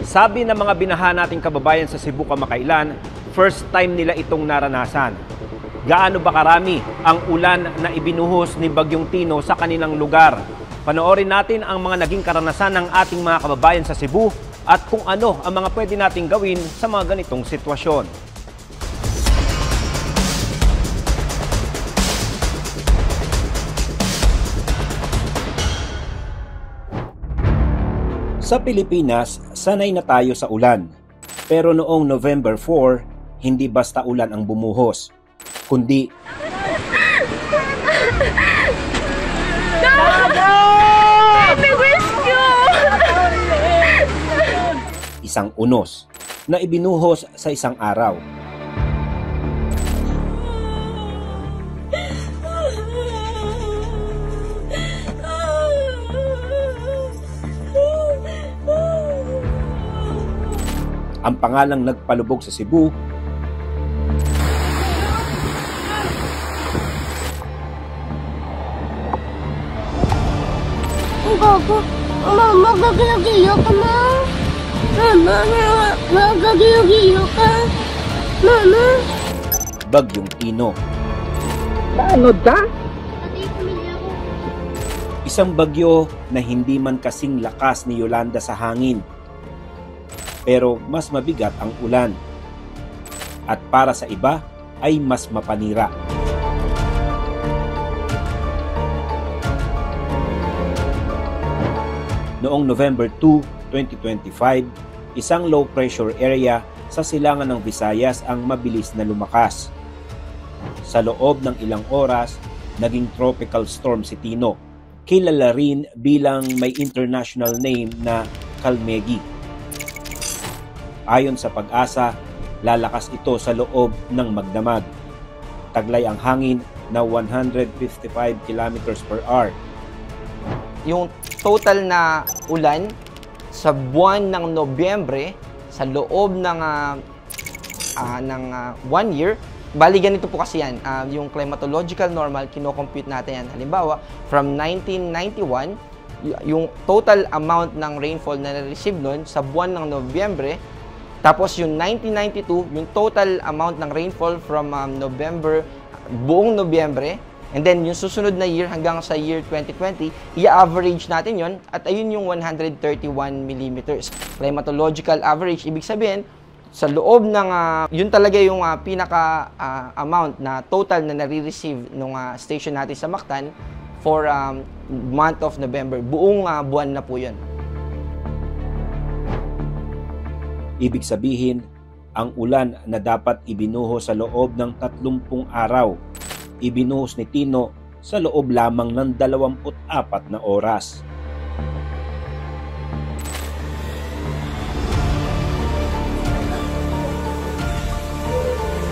Sabi ng mga binaha nating kababayan sa Cebu kamakailan, first time nila itong naranasan. Gaano ba karami ang ulan na ibinuhos ni Bagyong Tino sa kanilang lugar? Panoorin natin ang mga naging karanasan ng ating mga kababayan sa Cebu at kung ano ang mga pwede nating gawin sa mga ganitong sitwasyon. Sa Pilipinas, sanay na tayo sa ulan. Pero noong November 4, hindi basta ulan ang bumuhos, kundi isang unos na ibinuhos sa isang araw. Ang pangalang nagpalubog sa Cebu, Gago, mama, gagalagiyo ka, ma. Mama, gagalagiyo ka. Mama. Bagyong Tino. Naanod ka? Pati yung pamilya ko. Isang bagyo na hindi man kasing lakas ni Yolanda sa hangin. Pero mas mabigat ang ulan. At para sa iba ay mas mapanira. Noong November 2, 2025, isang low pressure area sa silangan ng Visayas ang mabilis na lumakas. Sa loob ng ilang oras, naging tropical storm si Tino. Kilala rin bilang may international name na Kalmegi. Ayon sa Pag-asa, lalakas ito sa loob ng magdamag. Taglay ang hangin na 155 kilometers per hour. Yung total na ulan sa buwan ng Nobyembre sa loob ng 1 year, bali ganito po kasi yan, yung climatological normal, kino-compute natin yan. Halimbawa, from 1991, yung total amount ng rainfall na na-receive nun sa buwan ng Nobyembre, tapos yung 1992, yung total amount ng rainfall from November, buong Nobyembre, and then yung susunod na year hanggang sa year 2020, i-average natin yon at ayun yung 131 millimeters. Climatological average, ibig sabihin, sa loob ng, yun talaga yung pinaka-amount na total na nare-receive ng station natin sa Mactan for month of November. Buong buwan na po yun. Ibig sabihin, ang ulan na dapat ibinuhos sa loob ng 30 araw, ibinuhos ni Tino sa loob lamang ng 24 na oras.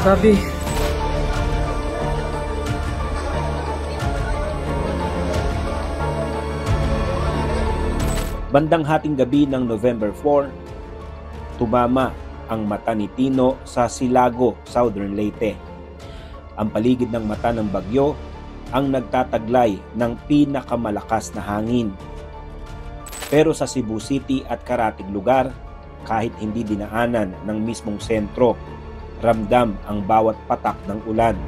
Grabe. Bandang hating gabi ng November 4, tumama ang mata ni Tino sa Silago, Southern Leyte. Ang paligid ng mata ng bagyo ang nagtataglay ng pinakamalakas na hangin. Pero sa Cebu City at karatig lugar, kahit hindi dinaanan ng mismong sentro, ramdam ang bawat patak ng ulan.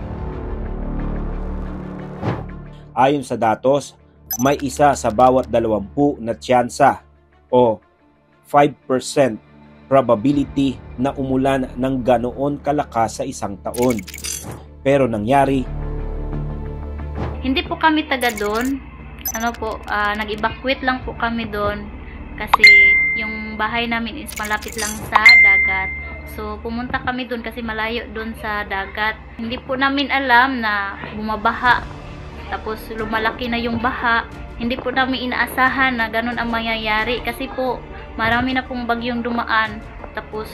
Ayon sa datos, may isa sa bawat 20 na tsansa o 5% probability na umulan ng ganoon kalakas sa isang taon. Pero nangyari, hindi po kami taga doon. Nag-evacuate lang po kami doon kasi yung bahay namin is malapit lang sa dagat. So pumunta kami doon kasi malayo doon sa dagat. Hindi po namin alam na bumabaha. Tapos lumalaki na yung baha. Hindi po namin inaasahan na ganun ang mangyayari kasi po marami na pong bagyong dumaan. Tapos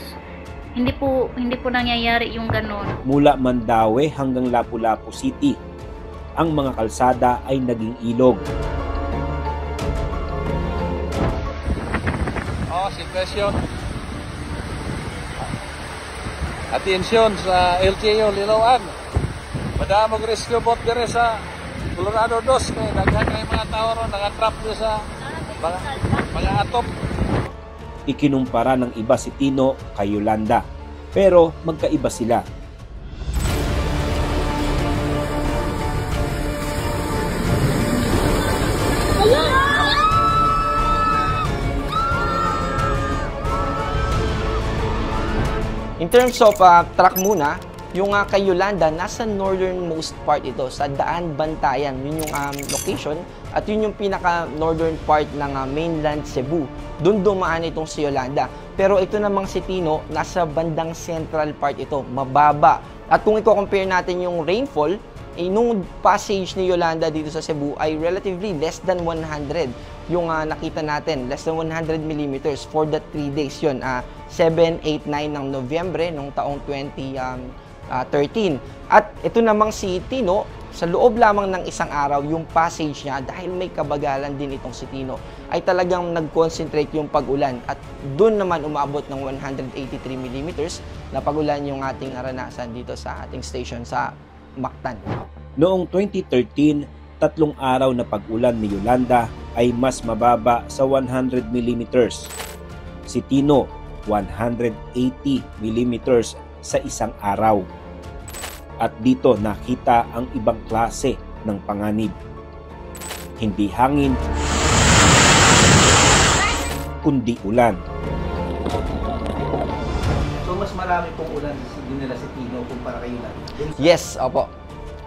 hindi po nangyayari yung ganun. Mula Mandaue hanggang Lapu-Lapu City, ang mga kalsada ay naging ilog. Sitwasyon. Atensyon sa LTO Liloan. Madamog rescue boat dire sa Colorado 2 kay daghan kay mga tao ron nakatrap sa mga atop. Ikinumpara ng iba si Tino kay Yolanda, pero magkaiba sila. In terms of track muna, yung kay Yolanda, nasa northernmost part ito, sa Daan Bantayan. Yun yung location at yun yung pinaka-northern part ng mainland Cebu. Doon dumaan itong si Yolanda. Pero ito namang si Tino, nasa bandang central part ito, mababa. At kung i-compare natin yung rainfall, nung passage ni Yolanda dito sa Cebu ay relatively less than 100. Yung nakita natin, less than 100 millimeters for the 3 days yun. 7, 8, 9 ng Nobyembre nung taong 2013. At ito namang si Tino, sa loob lamang ng isang araw, yung passage niya, dahil may kabagalan din itong si Tino, ay talagang nag-concentrate yung pag-ulan. At doon naman umabot ng 183 millimeters na pag-ulan yung ating naranasan dito sa ating station sa Mactan. Noong 2013, 3 araw na pag-ulan ni Yolanda ay mas mababa sa 100 millimeters. Si Tino, 180 millimeters sa isang araw. At dito nakita ang ibang klase ng panganib. Hindi hangin, kundi ulan. So mas marami pong ulan dinala si Tino kumpara kay Yolanda? Yes, opo.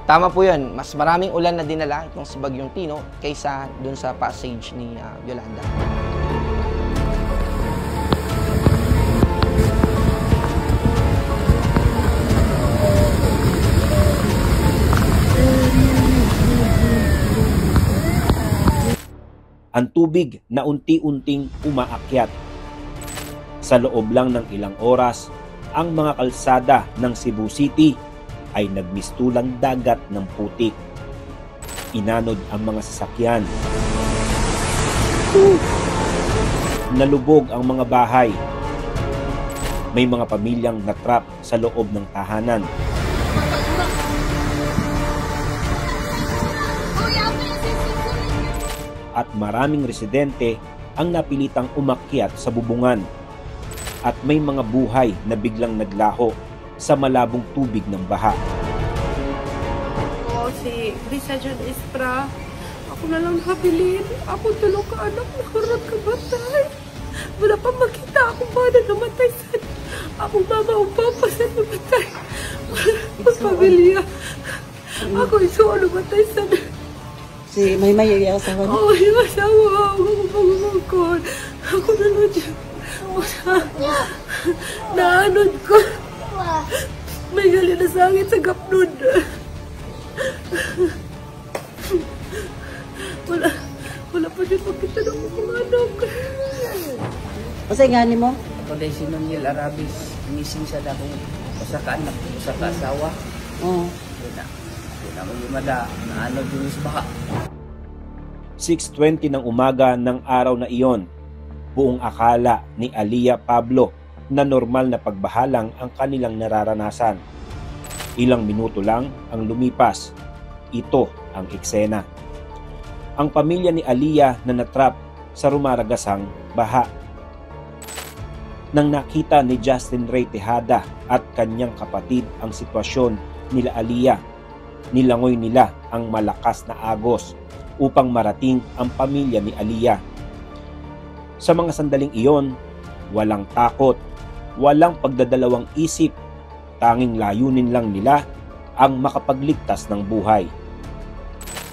Tama po yun. Mas maraming ulan na dinala itong si Bagyong Tino kaysa dun sa passage ni Yolanda. Ang tubig na unti-unting umaakyat. Sa loob lang ng ilang oras, ang mga kalsada ng Cebu City ay nagmistulang dagat ng putik. Inanod ang mga sasakyan. Nalubog ang mga bahay. May mga pamilyang natrap sa loob ng tahanan. At maraming residente ang napilitang umakyat sa bubungan. At may mga buhay na biglang naglaho sa malabong tubig ng baha. Oo, si Brisa John Espra. Ako na lang nakabilin. Ako tulong ka anak, nakarot ka batay. Wala pa makita akong bana namatay sa akong mama o papa sa namatay. Wala pa pamilya. Ako isuo namatay sa Si Maymay yung asawa niya? Oo, yung asawa. Ako ako na lang dyan. Naanod ko. May gali na sangit sa gapnod. Wala pa dyan makita ng mga anak. Masay nga ni mo? Ako dahil si Nonyel Arabis, missing sa dakong usa ka anak, usa ka asawa. Oo. Wala mo yung mada, naano din sa baha. 6:20 ng umaga ng araw na iyon, buong akala ni Aliyah Pablo na normal na pagbahalang ang kanilang nararanasan. Ilang minuto lang ang lumipas. Ito ang eksena. Ang pamilya ni Aliyah na natrap sa rumaragasang baha. Nang nakita ni Justin Ray Tejada at kanyang kapatid ang sitwasyon nila Aliyah, nilangoy nila ang malakas na agos upang marating ang pamilya ni Aliyah. Sa mga sandaling iyon, walang takot, walang pagdadalawang isip, tanging layunin lang nila ang makapagligtas ng buhay.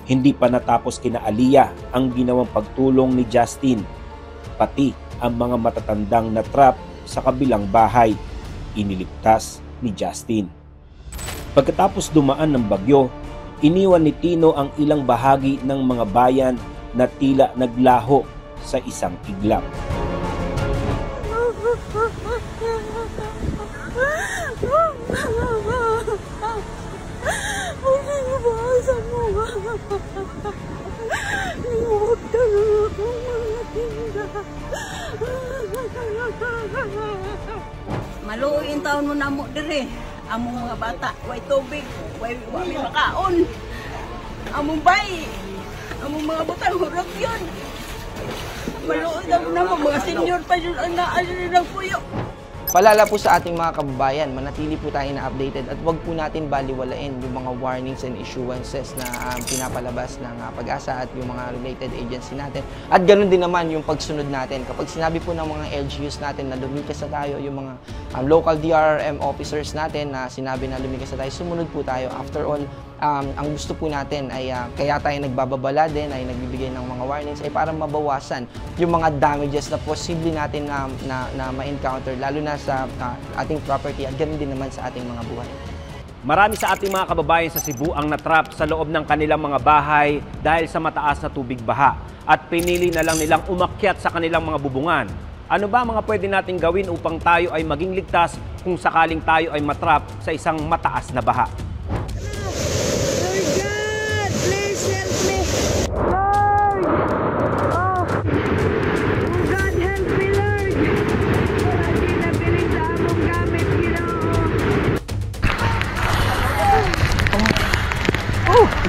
Hindi pa natapos kina Aliyah ang ginawang pagtulong ni Justin, pati ang mga matatandang natrap sa kabilang bahay, iniligtas ni Justin. Pagkatapos dumaan ng bagyo, iniwan ni Tino ang ilang bahagi ng mga bayan na tila naglaho sa isang iglap. Maluoy ang taon mo na mo dire. Among mga bata, way tubig, way may makaon. Among bay, among mga butang hurot yun. Maluoy na mo naman, mga senior pa yun ang naasin ng puyo. Paalala po sa ating mga kababayan, manatili po tayo na updated at huwag po natin baliwalain yung mga warnings and issuances na pinapalabas ng Pag-asa at yung mga related agency natin. At ganoon din naman yung pagsunod natin. Kapag sinabi po ng mga LGUs natin na lumikas na tayo, yung mga local DRRM officers natin na sinabi na lumikas na tayo, sumunod po tayo. After all, ang gusto po natin ay kaya tayo nagbababala din, ay nagbibigay ng mga warnings ay para mabawasan yung mga damages na posible natin na ma-encounter, lalo na sa ating property at ganoon din naman sa ating mga buhay. Marami sa ating mga kababayan sa Cebu ang natrap sa loob ng kanilang mga bahay dahil sa mataas na tubig baha at pinili na lang nilang umakyat sa kanilang mga bubungan. Ano ba mga pwede nating gawin upang tayo ay maging ligtas kung sakaling tayo ay matrap sa isang mataas na baha?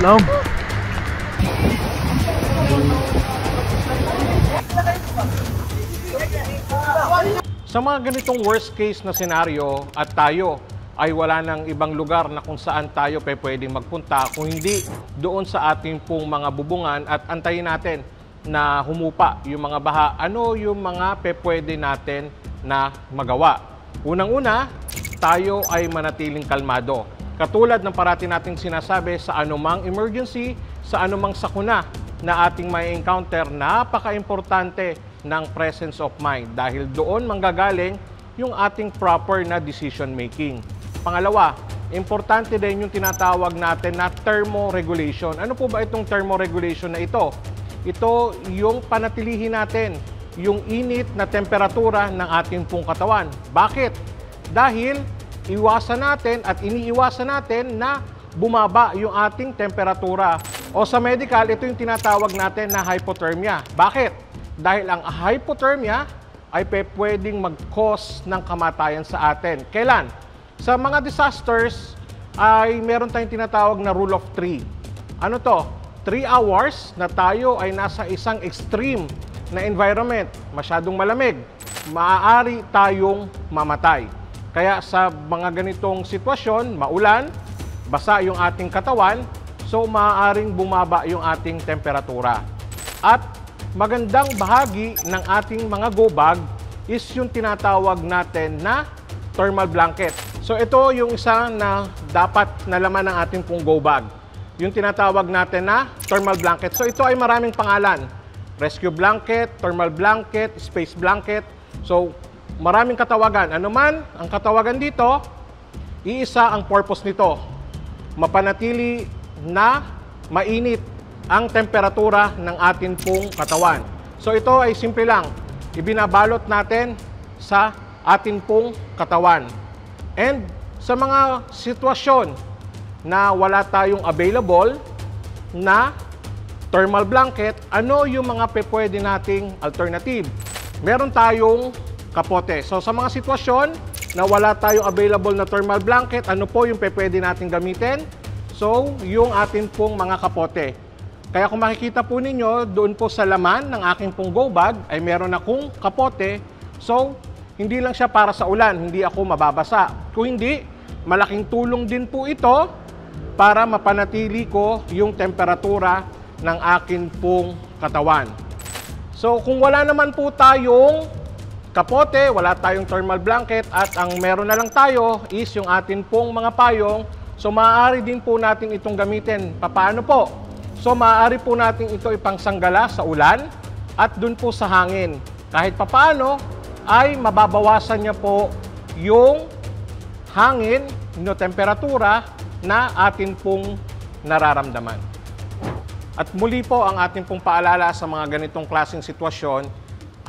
Alam. Sa mga ganitong worst case na senaryo at tayo ay wala ng ibang lugar na kung saan tayo pwedeng magpunta kung hindi doon sa ating pong mga bubungan at antayin natin na humupa yung mga baha, ano yung mga pwede natin na magawa. Unang-una, tayo ay manatiling kalmado. Katulad ng parati nating sinasabi sa anumang emergency, sa anumang sakuna na ating may encounter, napaka-importante ng presence of mind dahil doon manggagaling yung ating proper na decision making. Pangalawa, importante din yung tinatawag natin na thermoregulation. Ano po ba itong thermoregulation na ito? Ito yung panatilihin natin yung init na temperatura ng ating pong katawan. Bakit? Dahil iwasan natin at iniiwasan natin na bumaba yung ating temperatura. O sa medical, ito yung tinatawag natin na hypothermia. Bakit? Dahil ang hypothermia ay pwedeng mag-cause ng kamatayan sa atin. Kailan? Sa mga disasters ay meron tayong tinatawag na rule of 3. Ano to? 3 hours na tayo ay nasa isang extreme na environment, masyadong malamig, maaari tayong mamatay. Kaya sa mga ganitong sitwasyon, maulan, basa yung ating katawan, so maaaring bumaba yung ating temperatura. At magandang bahagi ng ating mga go bag is yung tinatawag natin na thermal blanket. So ito yung isa na dapat nalaman ng ating pong go bag. Yung tinatawag natin na thermal blanket. So ito ay maraming pangalan. Rescue blanket, thermal blanket, space blanket. So maraming katawagan. Ano man ang katawagan dito, iisa ang purpose nito. Mapanatili na mainit ang temperatura ng atin pong katawan. So ito ay simple lang. Ibinabalot natin sa atin pong katawan. And sa mga sitwasyon na wala tayong available na thermal blanket, ano yung mga pwede nating alternative? Meron tayong kapote. So sa mga sitwasyon na wala tayong available na thermal blanket, ano po yung pwede nating gamitin? So yung atin pong mga kapote. Kaya kung makikita po ninyo, doon po sa laman ng aking pong go bag ay meron akong kapote. So hindi lang siya para sa ulan, hindi ako mababasa. Kung hindi, malaking tulong din po ito para mapanatili ko yung temperatura ng akin pong katawan. So kung wala naman po tayong kapote, wala tayong thermal blanket at ang meron na lang tayo is yung atin pong mga payong, so maaari din po natin itong gamitin. Paano po? So maaari po natin ito ipangsanggala sa ulan at dun po sa hangin. Kahit papaano ay mababawasan niya po yung hangin, no temperatura na atin pong nararamdaman. At muli po ang ating pong paalala sa mga ganitong klaseng sitwasyon,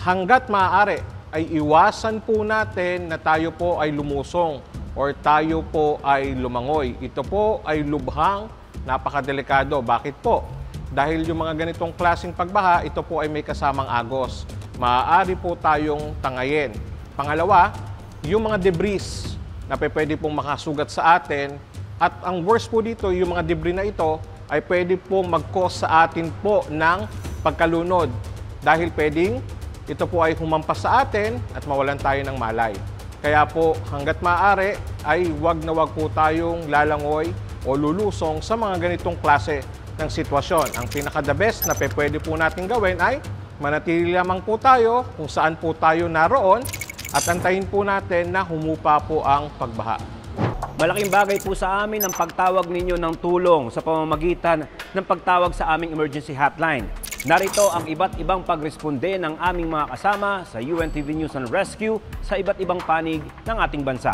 hanggat maaari ay iwasan po natin na tayo po ay lumusong or tayo po ay lumangoy. Ito po ay lubhang napakadelikado. Bakit po? Dahil yung mga ganitong klaseng pagbaha, ito po ay may kasamang agos. Maaari po tayong tangayin. Pangalawa, yung mga debris na pwede pong makasugat sa atin. At ang worst po dito, yung mga debris na ito ay pwede pong mag-cause sa atin po ng pagkalunod. Dahil pwedeng ito po ay humampas sa atin at mawalan tayo ng malay. Kaya po hanggat maaari ay wag na wag po tayong lalangoy o lulusong sa mga ganitong klase ng sitwasyon. Ang pinaka-the best na pwede po natin gawin ay manatili lamang po tayo kung saan po tayo naroon at antayin po natin na humupa po ang pagbaha. Malaking bagay po sa amin ang pagtawag ninyo ng tulong sa pamamagitan ng pagtawag sa aming emergency hotline. Narito ang iba't ibang pagresponde ng aming mga kasama sa UNTV News and Rescue sa iba't ibang panig ng ating bansa.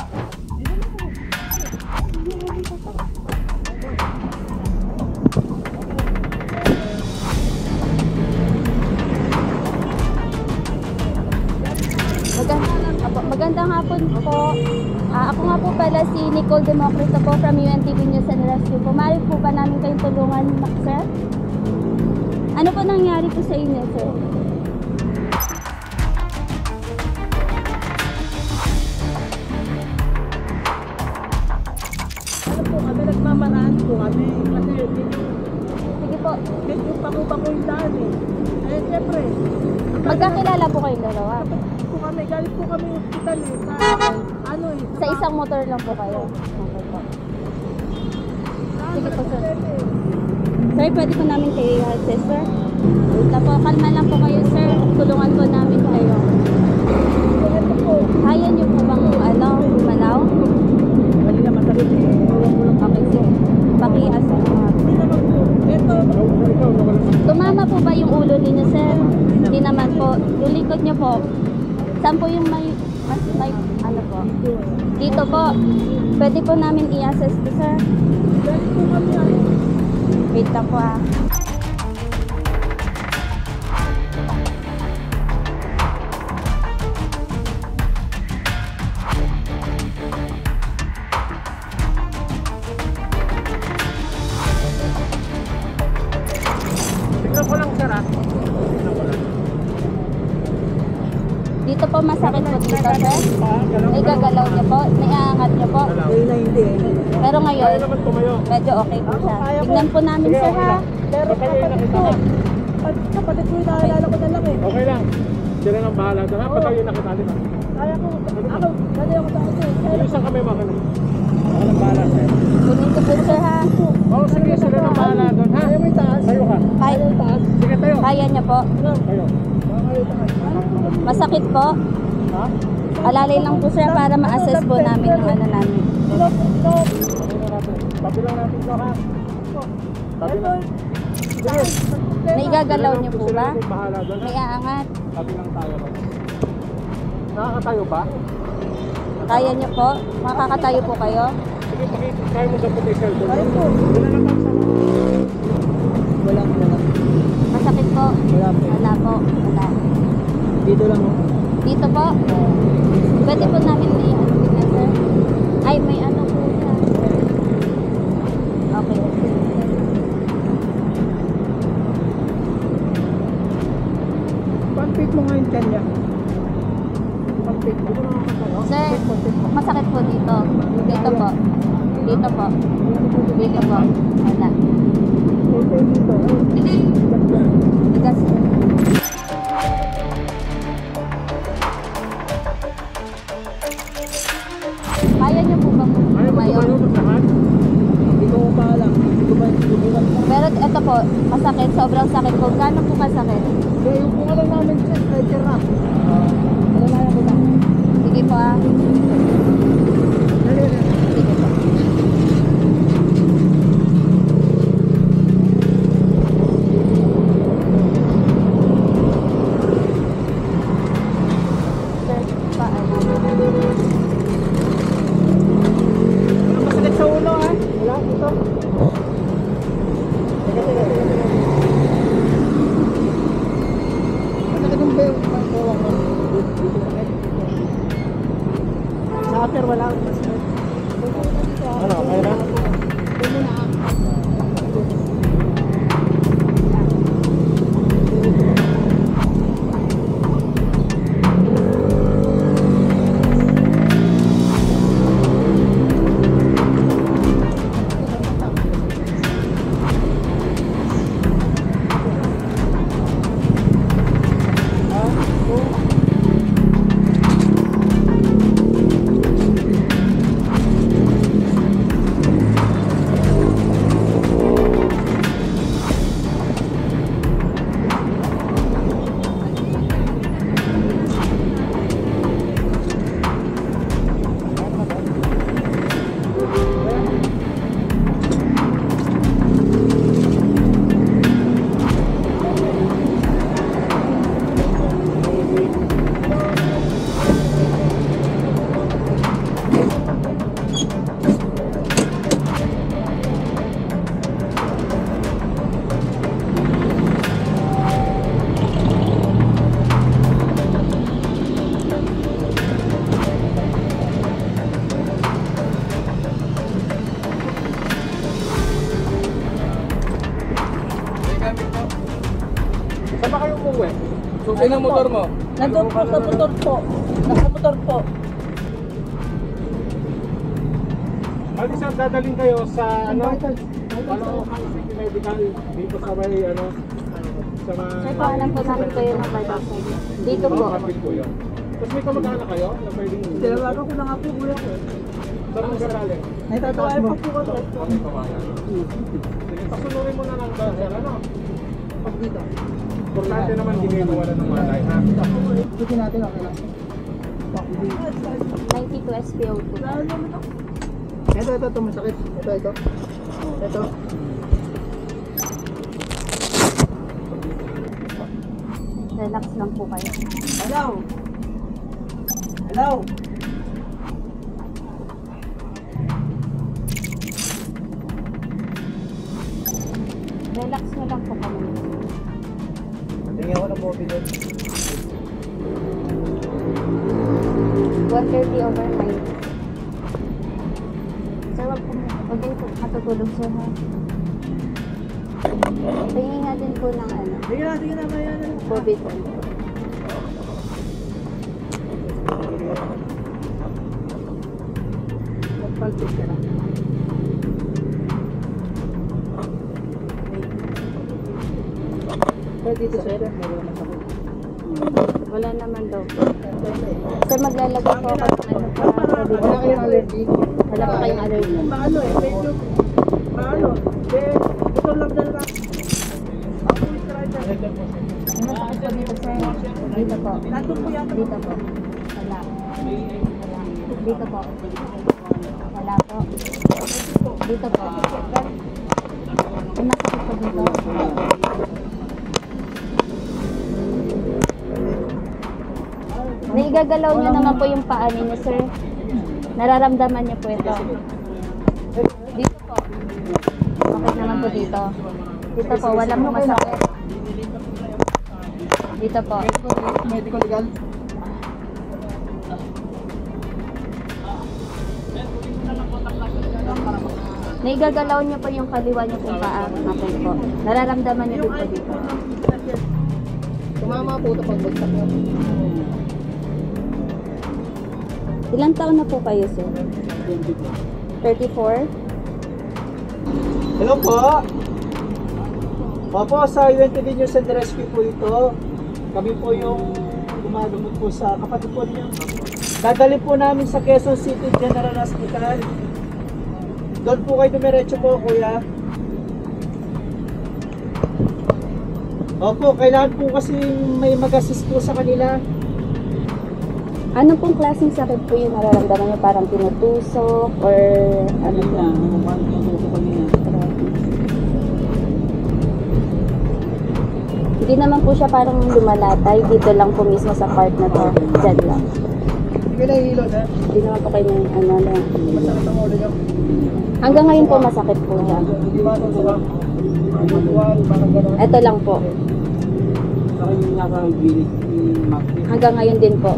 Magandang hapon po. Ako nga po pala si Nicole Democristo po from UNTV News and Rescue po. Maaari po ba namin kayong tulungan, sir? Ano po nangyari po sa inyo, sir? Ano po kami, nagmamaraan po kami. Kasi Sige po. medyo pako-pako yung daan eh. Eh, siyempre. Magkakilala po kayong dalawa. Po kami, galing po kami hospital eh. Ano eh. Sa isang motor lang po kayo. Okay po. Sige po, sir. Sir, pwede po namin kayo i-assist, sir? Wait lang po. Kalma lang po kayo, sir. Tulungan po namin kayo. Kaya niyo po bang gumalaw? Hindi na masakit eh. Okay, sir. Paki-assist po. Tumama po ba yung ulo ninyo, sir? Hindi naman po. Yung likod niyo po. Saan po yung may ano po? Dito po. Pwede po namin i-assist po, sir. Wait lang po ah. Tignan ko lang, sir, ha? Dito po masakit po dito, sir. May gagalaw niyo po. May aangat niyo po. Hindi. Pero ngayon, naman tumayo. medyo okay po siya. Tignan po namin, sir, ha? Pero kapatid ko, kapatid ko, naalala ko na lang eh. Okay lang. Sila nang bahala. Tara, patayo na kita. Kaya ko, dali ako tayo eh. Bilisan kami mga kanil. Ako nang bahala, sir. Kunin ko po, sir, ha? Oo, sige, sila nang bahala doon, ha? Kaya mo itaas. Tayo ka. Sige, tayo. Kaya niya po. Tayo. Masakit po. Ha? Alalay lang po, sir, para ma-assess po namin yung ano namin. Tabi lang natin ito, ha? Tabi lang. May gagalaw niyo po ba? Bahala doon, ha? May aangat. Tabi lang tayo. Nakakatayo pa? Kaya niyo po? Makakatayo po kayo? Sige, kaya mo sa potential doon. Kaya po. Wala. Masakit po? Wala po. Wala po. Wala. Dito lang. Dito po? Pwede po namin may ano tingnan, sir? Ay, may ano po siya. Okay. Pag-fit mo ngayon dyan niya. Pag-fit mo. Sir, masakit po dito. Dito po. Dito po. Dito po. Wala. Bigas. Kaya niyo po ba tumayo? Hindi ko pa alam. Hindi ko ba. Pero ito po, masakit. Sobrang sakit po. Gaano po kasakit? Kaya yung kung alam namin siya, stretcher na. Alalayan ko lang. Sige po ah. Sige po. Sir, paano? Masakit sa ulo ha? Wala, ito. Teka. Masakit yung bayo. Sa after wala. Ano, kaya na? ang motor mo? Nandun po sa motor po. Nasa motor po. Bali sir, dadalhin kayo sa medical dito sa may sa mga... Sir, paalam po namin kayo ng vital sign. Dito po. Kapit po yun. Tapos may kamag-anak kayo na pwedeng... Tinawagan ko na nga po kuya ko. Saan mo galing? Ay, tatawagan pa po ko. Okay, tawagan. Sige, pasunurin mo na lang dahil Pag dito. importante naman ginagawa ng malay, ha? Ikutin natin, okay lang. 92 SPO2. Ito, masakit. Ito. Relax lang po kayo. Hello? Hello? Relax nyo lang po kami. Tingnan ko na po, doon. 130/9. Sir, wag din po matutulog sir ha. Tingin nga din po ng Sige na, maya na. COVID. Magpalpit ka na. Pero dito, sir, masakit. Wala naman daw. Sir, maglalagay po ako ng Wala kayong allergy? Wala pa kayong allergy. Paano medyo, ito lang dalawa. Ako yung driver. Masakit po dito sir. Dito po. Nandun po yan. Dito po. Wala. Dito po. Wala po. Dito po. May masakit po dito. Naigagalaw niyo naman po yung paa niyo, sir. Nararamdaman niyo po ito. Dito po. Okay naman po dito. Dito po, walang masakit. Dito po. Medical legal? Naigagalaw niyo po yung kaliwa niyo pong paa. Okay po. Nararamdaman niyo din po dito. Tumama po ito pagbagsak niyo. Ilang taon na po kayo, sir? 34? Hello po. Opo, sa UNTV News and Rescue po ito. Kami po yung gumagamot po sa kapatid po niyo. Dadalhin po namin sa Quezon City General Hospital. Doon po kayo dumiretso po, kuya. Opo, kailangan po kasi may mag-assist po sa kanila. Ano pong klaseng sakit po yung nararamdaman niyo? Parang tinutusok or ano po? Hindi naman po siya parang lumalatay. Dito lang po mismo sa part na to. Diyan lang. Hindi ka nahihilo, sir? Hindi naman po kayo ng ano lang. Masakit ang ulo niyo. Hanggang ngayon po masakit po siya. Hindi ba ito, diba? Matuwal, parang gano'n. Ito lang po. Saka yung nasa gilid, yung magnet. Hanggang ngayon din po.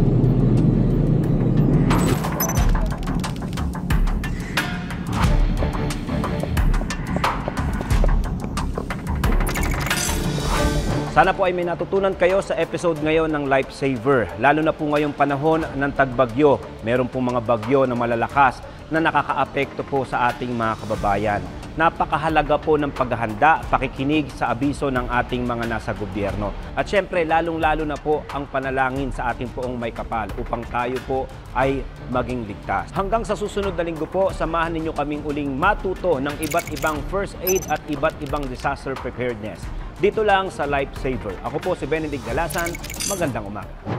Sana po ay may natutunan kayo sa episode ngayon ng Lifesaver. Lalo na po ngayong panahon ng tagbagyo. Meron pong mga bagyo na malalakas na nakakaapekto po sa ating mga kababayan. Napakahalaga po ng paghahanda, pakikinig sa abiso ng ating mga nasa gobyerno. At syempre, lalong-lalo na po ang panalangin sa ating poong may kapal upang tayo po ay maging ligtas. Hanggang sa susunod na linggo po, samahan ninyo kaming uling matuto ng iba't ibang first aid at iba't ibang disaster preparedness. Dito lang sa Lifesaver. Ako po si Benedict Galasan. Magandang umaga.